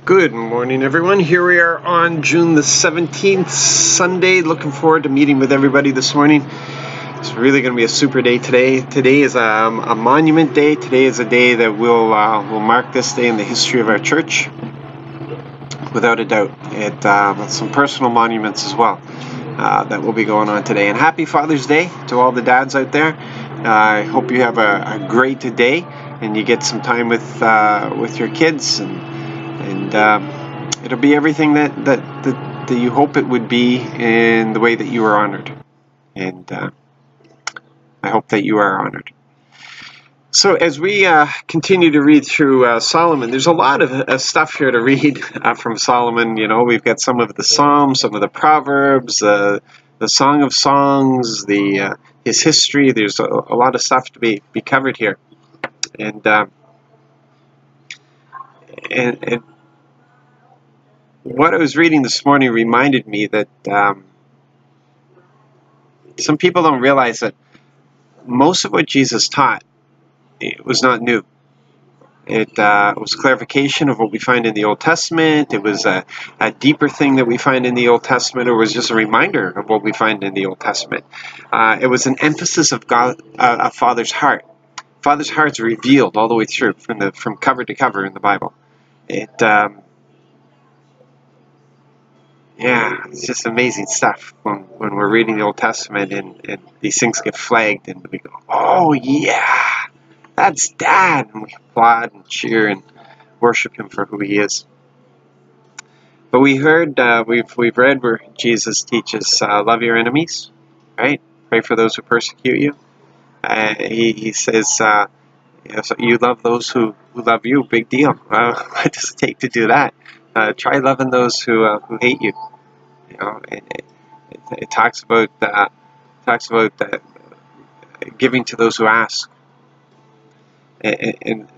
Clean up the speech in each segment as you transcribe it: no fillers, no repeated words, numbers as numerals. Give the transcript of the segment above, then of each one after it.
Good morning, everyone. Here we are on June the 17th, Sunday. Looking forward to meeting with everybody this morning. It's really going to be a super day today. Today is a monument day. Today is a day that will mark this day in the history of our church, without a doubt. Some personal monuments as well that will be going on today. And happy Father's Day to all the dads out there. I hope you have a great day and you get some time with your kids, and it'll be everything that you hope it would be in the way that you are honored. And I hope that you are honored. So as we continue to read through Solomon, there's a lot of stuff here to read from Solomon. You know, we've got some of the Psalms, some of the Proverbs, the Song of Songs, his history. There's a lot of stuff to be covered here. And what I was reading this morning reminded me that some people don't realize that most of what Jesus taught, it was not new. It was clarification of what we find in the Old Testament. It was a deeper thing that we find in the Old Testament, or was just a reminder of what we find in the Old Testament. It was an emphasis of God, a Father's heart. Father's heart's revealed all the way through, from cover to cover in the Bible. It's just amazing stuff when we're reading the Old Testament and these things get flagged and we go, oh yeah, that's Dad, and we applaud and cheer and worship him for who he is. But we heard, we've read where Jesus teaches, love your enemies, right? Pray for those who persecute you. He says, so you love those who love you, big deal. What does it take to do that? Try loving those who hate you. You know, it talks about giving to those who ask, and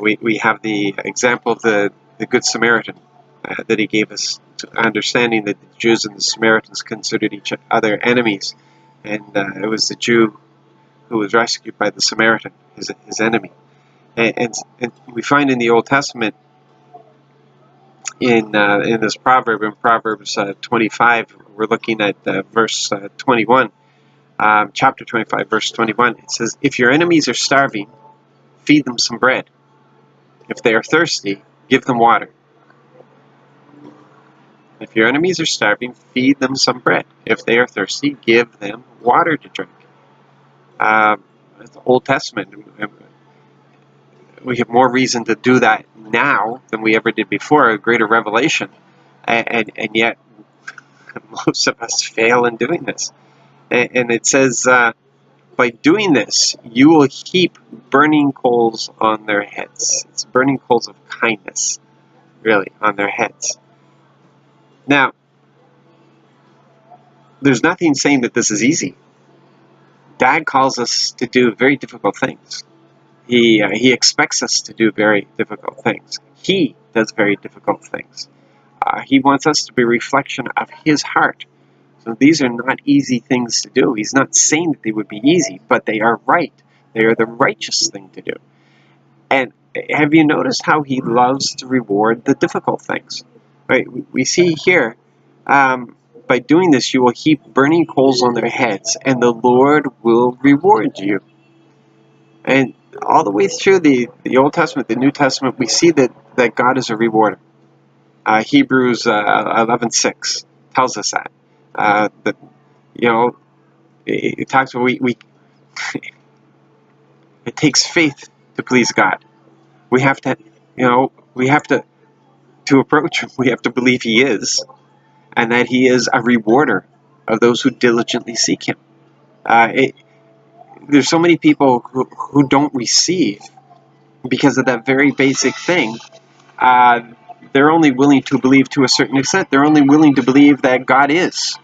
we have the example of the Good Samaritan that he gave us, understanding that the Jews and the Samaritans considered each other enemies, and it was the Jew who was rescued by the Samaritan, his enemy, and we find in the Old Testament, in this proverb, in Proverbs 25, we're looking at verse 21, chapter 25, verse 21. It says, if your enemies are starving, feed them some bread. If they are thirsty, give them water. If your enemies are starving, feed them some bread. If they are thirsty, give them water to drink. It's the Old Testament. We have more reason to do that now than we ever did before, a greater revelation. And yet, most of us fail in doing this. And it says, by doing this, you will heap burning coals on their heads. It's burning coals of kindness, really, on their heads. Now, there's nothing saying that this is easy. Dad calls us to do very difficult things. He expects us to do very difficult things. He does very difficult things. He wants us to be a reflection of his heart. So these are not easy things to do. He's not saying that they would be easy, but they are right. They are the righteous thing to do. And have you noticed how he loves to reward the difficult things? Right? We see here, by doing this, you will heap burning coals on their heads, and the Lord will reward you. And all the way through the Old Testament, the New Testament, we see that God is a rewarder. Hebrews 11:6 tells us that. It talks about it takes faith to please God. We have to approach him. We have to believe he is, and that he is a rewarder of those who diligently seek him. There's so many people who don't receive because of that very basic thing. They're only willing to believe to a certain extent. They're only willing to believe that God is.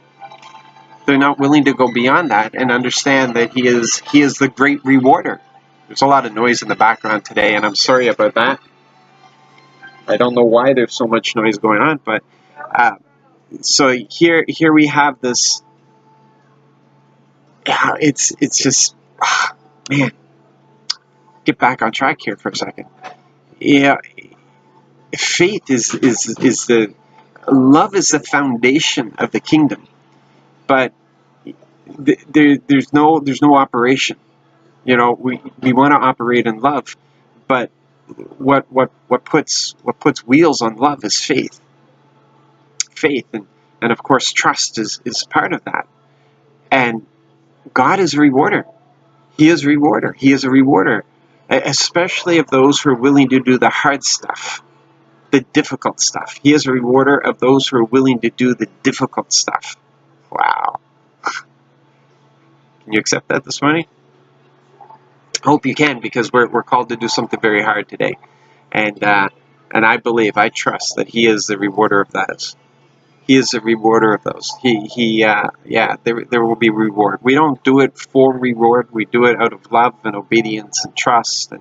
They're not willing to go beyond that and understand that he is the great rewarder. There's a lot of noise in the background today, and I'm sorry about that. I don't know why there's so much noise going on, but so here we have this. It's just, get back on track here for a second. Yeah, faith is the love is the foundation of the kingdom, but there's no operation. We want to operate in love, but what puts wheels on love is faith, and of course trust is part of that. And God is a rewarder. He is a rewarder. He is a rewarder, especially of those who are willing to do the hard stuff, the difficult stuff. He is a rewarder of those who are willing to do the difficult stuff. Wow. Can you accept that this morning? I hope you can, because we're called to do something very hard today. And I believe, I trust that He is the rewarder of those. He is the rewarder of those. There will be reward. We don't do it for reward. We do it out of love and obedience and trust.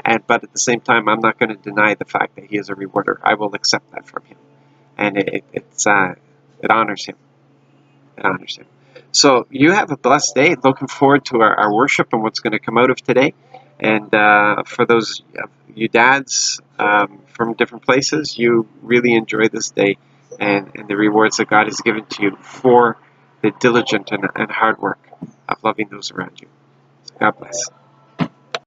But at the same time, I'm not going to deny the fact that He is a rewarder. I will accept that from Him, and it honors Him. It honors Him. So you have a blessed day. Looking forward to our worship and what's going to come out of today. And for those you dads from different places, you really enjoy this day and the rewards that God has given to you for the diligent and hard work of loving those around you. So God bless.